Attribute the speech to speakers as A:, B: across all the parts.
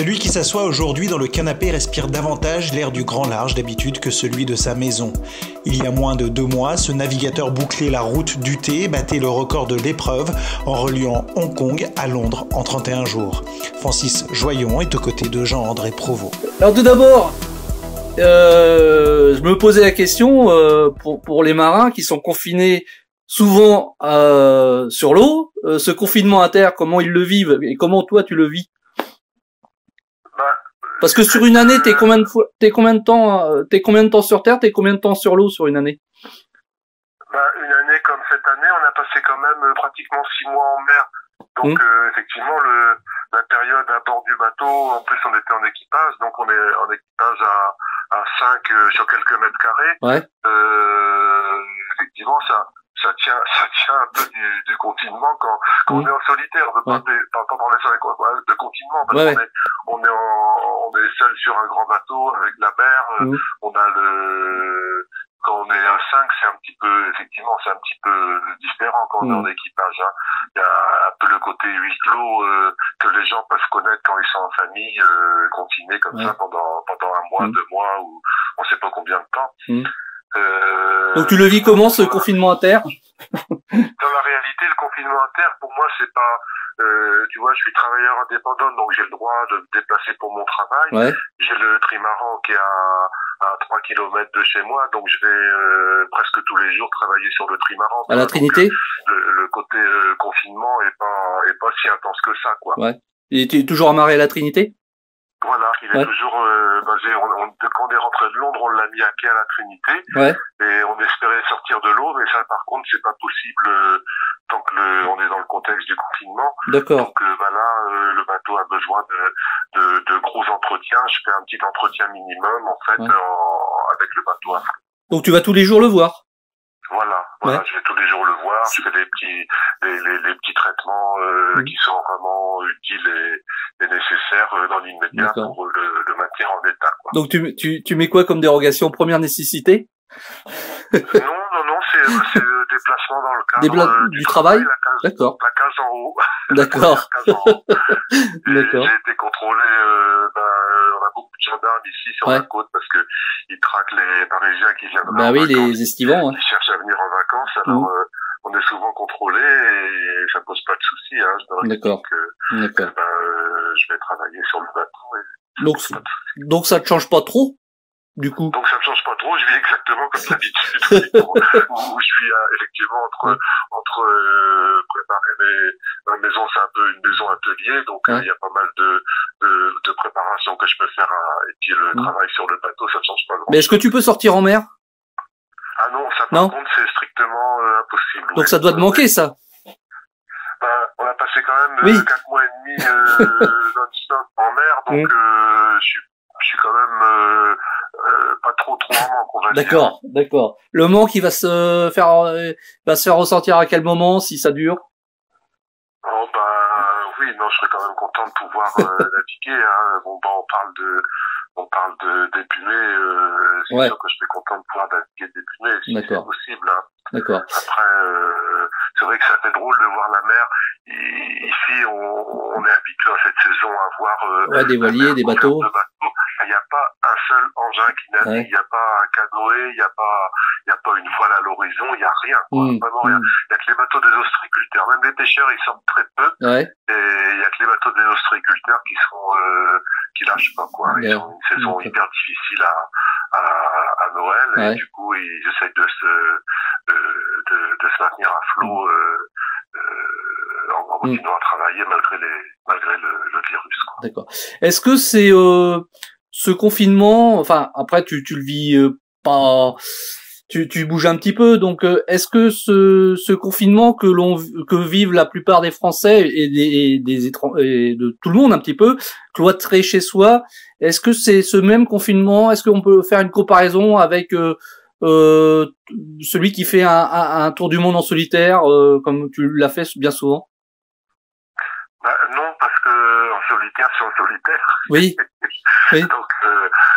A: Celui qui s'assoit aujourd'hui dans le canapé respire davantage l'air du grand large d'habitude que celui de sa maison. Il y a moins de 2 mois, ce navigateur bouclait la route du thé et battait le record de l'épreuve en reliant Hong Kong à Londres en 31 jours. Francis Joyon est aux côtés de Jean-André Provost.
B: Alors tout d'abord, je me posais la question pour les marins qui sont confinés souvent sur l'eau, ce confinement à terre, comment ils le vivent et comment toi tu le vis? Parce que sur une année, t'es combien de temps sur terre, t'es combien de temps sur l'eau sur une année?
C: Une année comme cette année, on a passé quand même pratiquement 6 mois en mer. Donc effectivement, la période à bord du bateau, en plus on était en équipage, donc on est en équipage à 5 sur quelques mètres carrés.
B: Ouais.
C: Effectivement, ça tient un peu du confinement quand on est en solitaire. On veut pas parler sur de confinement parce on est seul sur un grand bateau avec la mer. On a quand on est à 5, c'est un petit peu différent quand on est en équipage. Hein. Il y a un peu le côté huis clos que les gens peuvent connaître quand ils sont en famille, confinés comme ça pendant un mois, 2 mois ou on sait pas combien de temps.
B: Donc tu le vis comment ce confinement à terre?
C: Dans la réalité, le confinement à terre, pour moi, c'est pas. Tu vois, je suis travailleur indépendant, donc j'ai le droit de me déplacer pour mon travail.
B: Ouais.
C: J'ai le trimaran qui est à 3 kilomètres de chez moi, donc je vais presque tous les jours travailler sur le trimaran.
B: À la Trinité.
C: Le côté confinement est pas si intense que ça, quoi.
B: Ouais. Et tu es toujours amarré à la Trinité?
C: Voilà, il est toujours basé. Quand on est rentré de Londres, on l'a mis à quai à la Trinité.
B: Ouais.
C: Et on espérait sortir de l'eau, mais ça, par contre, c'est pas possible tant que on est dans le contexte du confinement.
B: D'accord.
C: Donc là, le bateau a besoin de gros entretiens. Je fais un petit entretien minimum en fait avec le bateau.
B: Donc tu vas tous les jours le voir?
C: Voilà, je vais tous les jours le voir, je fais les petits traitements qui sont vraiment utiles et nécessaires dans l'immédiat pour le maintenir en état, quoi.
B: Donc tu mets quoi comme dérogation? Première nécessité?
C: Non, c'est le déplacement dans le cadre
B: du travail. D'accord.
C: La case en haut.
B: D'accord.
C: D'accord. J'ai été contrôlé, on a beaucoup de gendarmes ici sur la côte parce que ils traquent les Parisiens qui viennent en vacances,
B: les estivants.
C: Qui cherchent à venir en vacances, alors on est souvent contrôlé et ça pose pas de soucis, hein.
B: D'accord.
C: Je vais travailler sur le bateau.
B: Donc ça te change pas trop? Du coup.
C: Donc ça me change pas trop, je vis exactement comme d'habitude, où je suis effectivement entre préparer ma maison, c'est un peu une maison atelier, donc il y a pas mal de préparation que je peux faire, et puis le travail sur le bateau, ça ne change pas grand.
B: Mais est-ce que tu peux sortir en mer?
C: Ah non, ça par contre c'est strictement impossible.
B: Donc ça doit te manquer, ça.
C: On a passé quand même 4 mois et demi non-stop en mer, donc je suis quand même pas trop en manque, on va dire.
B: D'accord. Le manque, il va se faire ressentir à quel moment, si ça dure?
C: Oui, je serais quand même content de pouvoir naviguer, hein. On parle d'épumer, c'est sûr que je serais content de pouvoir naviguer d'épumer, si c'est possible, hein.
B: D'accord.
C: Après, c'est vrai que ça fait drôle de voir la mer. Ici, on est habitué à cette saison à voir
B: des voiliers, des bateaux.
C: Il n'y a pas un seul engin qui navigue, il n'y a pas un canoë, il n'y a pas une voile à l'horizon, il n'y a rien, quoi. Vraiment rien. Il n'y a que les bateaux des ostréiculteurs. Même les pêcheurs, ils sortent très peu. Et il n'y a que les bateaux des ostréiculteurs qui lâchent pas, quoi. Ils ont une saison hyper difficile à Noël, et du coup, ils essayent de se maintenir à flot, en continuant à travailler malgré le virus, quoi.
B: D'accord. Est-ce que c'est ce confinement, enfin après tu le vis pas, tu bouges un petit peu, donc est-ce que ce confinement que vivent la plupart des Français et des étrangers et de tout le monde un petit peu, cloîtré chez soi, est-ce que c'est ce même confinement? Est-ce qu'on peut faire une comparaison avec celui qui fait un tour du monde en solitaire, comme tu l'as fait bien souvent?
C: Non, parce que en solitaire, c'est en solitaire.
B: Oui.
C: Donc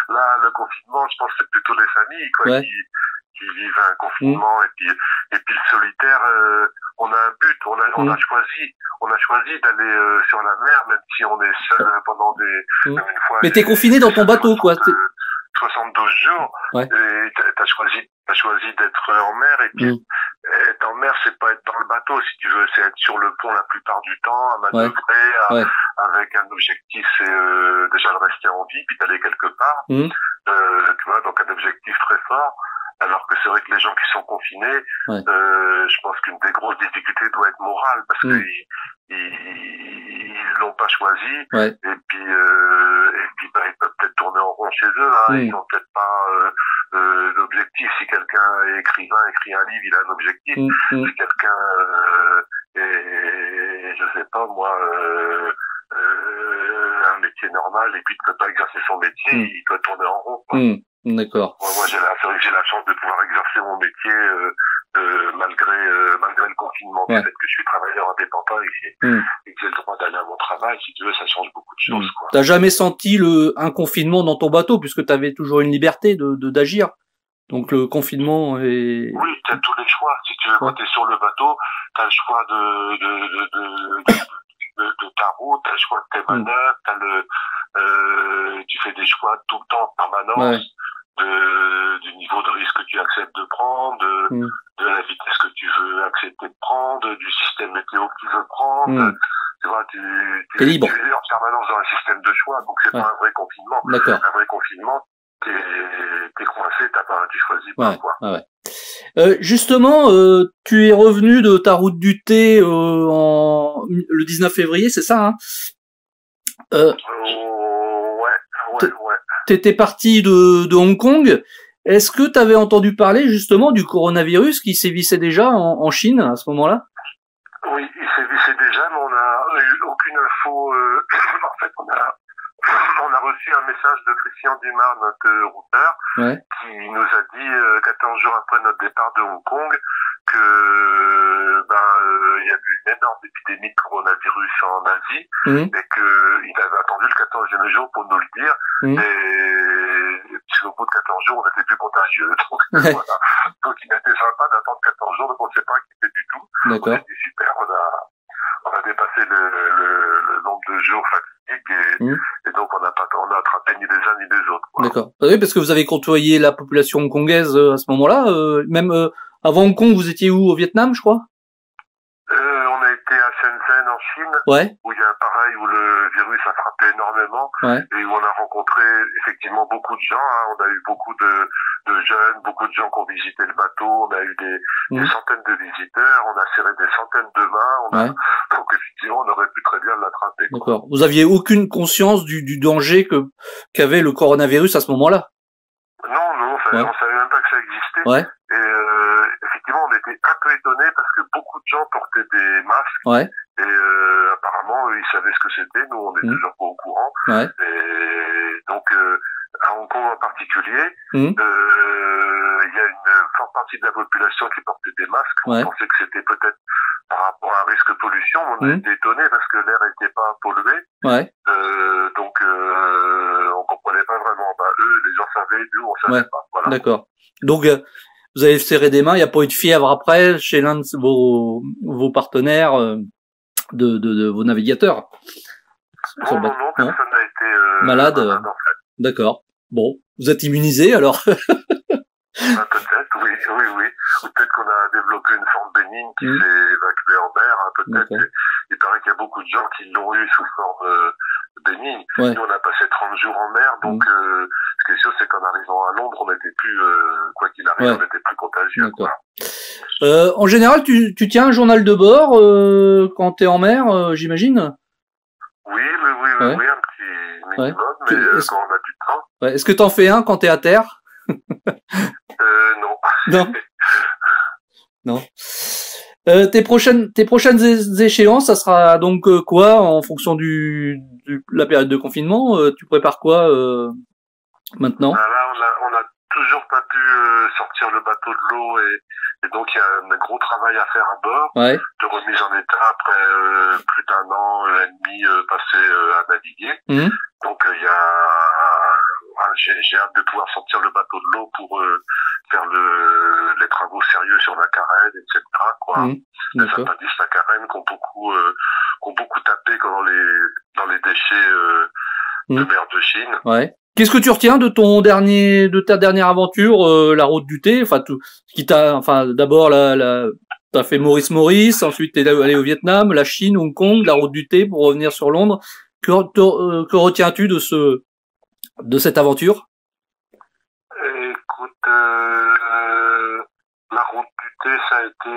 C: là, le confinement, je pense que c'est plutôt les familles, quoi, qui vivent un confinement, et puis le solitaire, on a un but, on a choisi d'aller sur la mer, même si on est seul pendant même une fois.
B: Mais t'es confiné dans ton bateau, quoi.
C: 72 jours. Ouais. Et t'as choisi d'être en mer, et puis être en mer, c'est pas être dans le bateau, si tu veux, c'est être sur le pont la plupart du temps, à manœuvrer, avec un objectif, c'est déjà de rester en vie, puis d'aller quelque part. Tu vois, donc un objectif très fort. Alors que c'est vrai que les gens qui sont confinés, je pense qu'une des grosses difficultés doit être morale, parce que ils l'ont pas choisi, et puis bah, ils peuvent peut-être tourner en rond chez eux, hein, ils n'ont peut-être pas l'objectif. Si quelqu'un est écrivain, écrit un livre, il a un objectif. Si quelqu'un est, je sais pas moi, un métier normal et puis ne peut pas exercer son métier, il doit tourner en rond, quoi.
B: D'accord.
C: Moi, c'est vrai que j'ai la chance de pouvoir exercer mon métier malgré le confinement. Le fait que je suis travailleur indépendant et que j'ai le droit d'aller à mon travail, si tu veux, ça change beaucoup de choses, quoi.
B: T'as jamais senti un confinement dans ton bateau, puisque t'avais toujours une liberté d'agir. Donc le confinement est...
C: Oui, t'as tous les choix. Si tu veux, quand t'es sur le bateau, t'as le choix de ta route, t'as le choix de tes manœuvres, tu fais des choix tout le temps en permanence. Du niveau de risque que tu acceptes de prendre, de la vitesse que tu veux accepter de prendre, du système météo que tu veux prendre. Tu vois, tu es libre. Tu es en permanence dans un système de choix, donc c'est pas un vrai confinement.
B: D'accord.
C: Un vrai confinement, t'es coincé, tu choisis pas, quoi.
B: Justement, tu es revenu de ta route du thé le 19 février, c'est ça, hein?
C: Ouais.
B: T'étais parti de Hong Kong. Est-ce que t'avais entendu parler justement du coronavirus qui sévissait déjà en Chine à ce moment-là?
C: Oui, il sévissait déjà, mais on n'a eu aucune info. En fait, on a reçu un message de Christian Dumas, notre routeur, qui nous a dit 14 jours après notre départ de Hong Kong que il y a eu une énorme épidémie de coronavirus en Asie et qu'il avait attendu le 14e jour pour nous le dire, et puisqu'au bout de 14 jours on n'était plus contagieux, donc voilà. Donc il a été sympa d'attendre 14 jours, donc on ne sait pas inquiété du tout.
B: D'accord.
C: C'était super, on a dépassé le nombre de jours fatidiques, et donc on n'a attrapé ni les uns ni les autres, quoi.
B: D'accord. Oui, parce que vous avez côtoyé la population hongkongaise à ce moment-là, même avant Hong Kong, vous étiez où? Au Vietnam, je crois?
C: On a été à Shenzhen en Chine, où il y a pareil, où le virus a frappé énormément, et où on a rencontré effectivement beaucoup de gens, hein. On a eu beaucoup de jeunes, beaucoup de gens qui ont visité le bateau, on a eu des centaines de visiteurs, on a serré des centaines de mains, donc effectivement on aurait pu très bien l'attraper.
B: D'accord. Vous aviez aucune conscience du danger qu'avait le coronavirus à ce moment-là?
C: Non, on savait même pas que ça existait. Et effectivement, on était un peu étonnés parce que beaucoup de gens portaient des masques. Et apparemment, ils savaient ce que c'était. Nous, on n'est toujours pas au courant. Et donc, à Hong Kong en particulier, il y a une forte partie de la population qui portait des masques. On pensait que c'était peut-être par rapport à un risque de pollution. On a été étonnés parce que l'air n'était pas pollué. Donc, on comprenait pas vraiment. Eux, les gens savaient, nous, on savait pas. Voilà.
B: D'accord. Donc, vous avez serré des mains, il n'y a pas eu de fièvre après chez l'un de vos partenaires de vos navigateurs?
C: Non, personne n'a été
B: malade en fait. D'accord. Bon, vous êtes immunisé alors?
C: Peut-être, oui. Ou peut-être qu'on a développé une forme bénigne qui s'est évacuée en mer, hein, peut-être. Il paraît qu'il y a beaucoup de gens qui l'ont eu sous forme bénigne. Nous, on a passé 30 jours en mer, donc ce qui est sûr, c'est qu'en arrivant à Londres, on n'était plus, quoi qu'il arrive, on n'était plus contagieux.
B: En général, tu tiens un journal de bord quand t'es en mer, j'imagine?
C: Oui, un petit minimum, mais quand on a du temps.
B: Est-ce que t'en fais un quand t'es à terre?
C: Non.
B: Non. Tes prochaines échéances, ça sera donc quoi en fonction la période de confinement? Tu prépares quoi maintenant?
C: Là, on a toujours pas pu sortir le bateau de l'eau, et donc il y a un gros travail à faire à bord, de remise en état après plus d'un an et demi passé à naviguer. Donc il y a j'ai hâte de pouvoir sortir le bateau de l'eau pour faire les travaux sérieux sur la carène, etc. quoi. Certains carènes qui ont beaucoup tapé dans les déchets de mer de Chine.
B: Ouais. Qu'est-ce que tu retiens de ta dernière aventure, la route du thé, d'abord t'as fait Maurice, ensuite t'es allé au Vietnam, la Chine, Hong Kong, la route du thé pour revenir sur Londres. Que retiens-tu de cette aventure?
C: Écoute, la route du thé, ça a été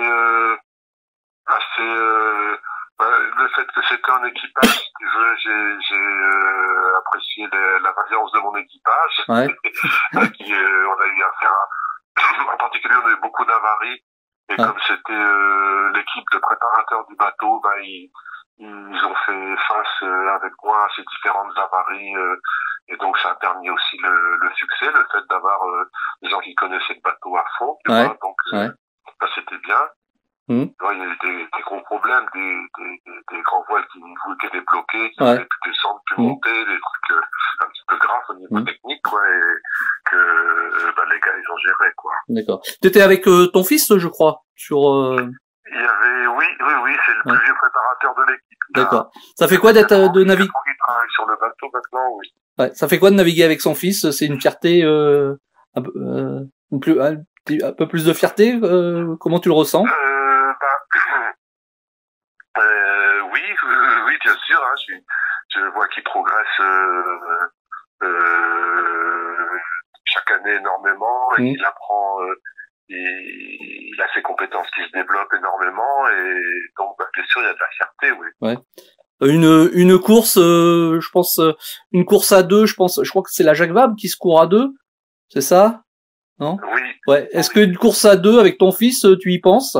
C: assez le fait que c'était en équipage, si tu veux, j'ai apprécié la variance de mon équipage.
B: Ouais.
C: On a eu affaire en particulier, on a eu beaucoup d'avaries. Et comme c'était l'équipe de préparateurs du bateau, ils ont fait face avec moi à ces différentes avaries. Et donc ça a permis aussi le succès, le fait d'avoir des gens qui connaissaient le bateau à fond. Tu vois, donc ça c'était bien. Il y a eu des gros problèmes, des grands voiles qui étaient débloqués, qui n'avaient plus descendre, plus monter, des trucs un petit peu graves au niveau technique, quoi, et que les gars ils ont géré, quoi.
B: D'accord. T'étais avec ton fils, je crois, sur.
C: Il y avait, oui, c'est le plus vieux préparateur de l'équipe.
B: D'accord. Ça fait quoi d'être de naviguer?
C: Il travaille sur le bateau maintenant, oui.
B: Ouais. Ça fait quoi de naviguer avec son fils? C'est une fierté, un peu plus de fierté. Comment tu le ressens?
C: Oui, bien sûr. Hein, je vois qu'il progresse chaque année énormément et qu'il apprend. Il a ses compétences qui se développent énormément et donc bien sûr il y a de la fierté, oui.
B: Ouais. Une course, je pense, une course à deux, je crois que c'est la Jacques Vabre qui se court à deux, c'est ça? Non?
C: Oui.
B: Ouais. Est-ce qu'une course à deux avec ton fils, tu y penses?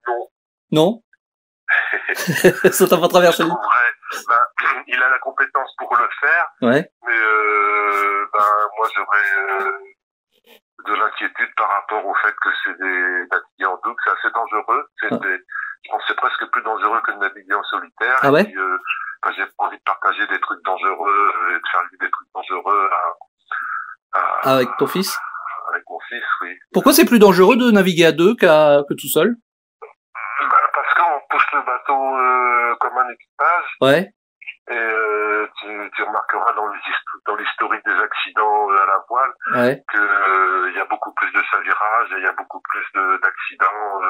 C: Non.
B: Non? Ça t'a pas traversé?
C: Il a la compétence pour le faire.
B: Ouais.
C: Mais moi j'aurais de l'inquiétude par rapport au fait que c'est des naviguer en double, c'est assez dangereux. Je pense que c'est presque plus dangereux que de naviguer en solitaire.
B: Ah ouais?
C: Et puis, j'ai pas envie de partager des trucs dangereux et de faire des trucs dangereux
B: avec ton fils?
C: Avec mon fils, oui.
B: Pourquoi c'est plus dangereux de naviguer à deux que tout seul?
C: Parce qu'on pousse le bateau comme un équipage.
B: Ouais.
C: Et tu remarqueras dans l'historique des accidents à la voile que il y a beaucoup plus de chavirage et il y a beaucoup plus d'accidents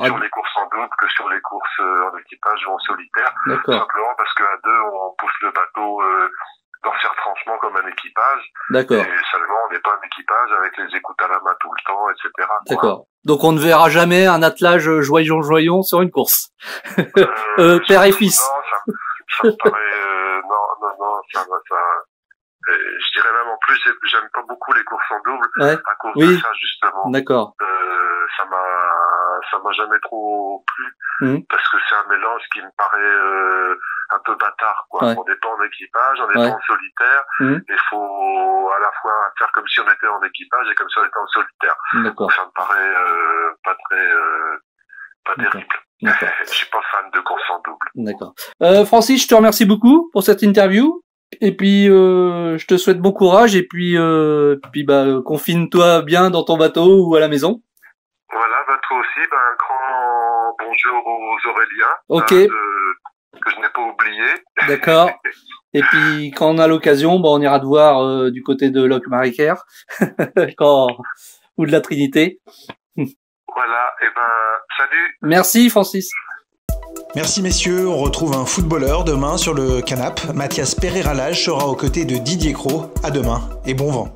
C: sur les courses en double que sur les courses en équipage ou en solitaire. Tout simplement parce qu'à deux on pousse le bateau dans ses retranchements comme un équipage.
B: D'accord.
C: Et seulement on n'est pas un équipage avec les écoutes à la main tout le temps, etc.
B: D'accord. Donc on ne verra jamais un attelage joyon sur une course. Père et fils.
C: Non, ça me paraît non, je dirais même en plus, j'aime pas beaucoup les courses en double à cause de ça justement.
B: D'accord.
C: Ça m'a jamais trop plu parce que c'est un mélange qui me paraît un peu bâtard, quoi. On n'est pas en équipage, on n'est pas en solitaire. Il faut à la fois faire comme si on était en équipage et comme si on était en solitaire. Donc ça me paraît pas terrible. Je suis pas fan de course en double.
B: D'accord. Francis, je te remercie beaucoup pour cette interview. Et puis je te souhaite bon courage et puis confine-toi bien dans ton bateau ou à la maison.
C: Voilà, toi aussi, un grand bonjour aux Auréliens.
B: Ok.
C: Que je n'ai pas oublié.
B: D'accord. Et puis quand on a l'occasion, on ira te voir du côté de Locmaria ou de la Trinité.
C: Voilà, salut.
B: Merci Francis.
A: Merci messieurs, on retrouve un footballeur demain sur le canap'. Mathias Pereira-Lage sera aux côtés de Didier Cros. À demain et bon vent.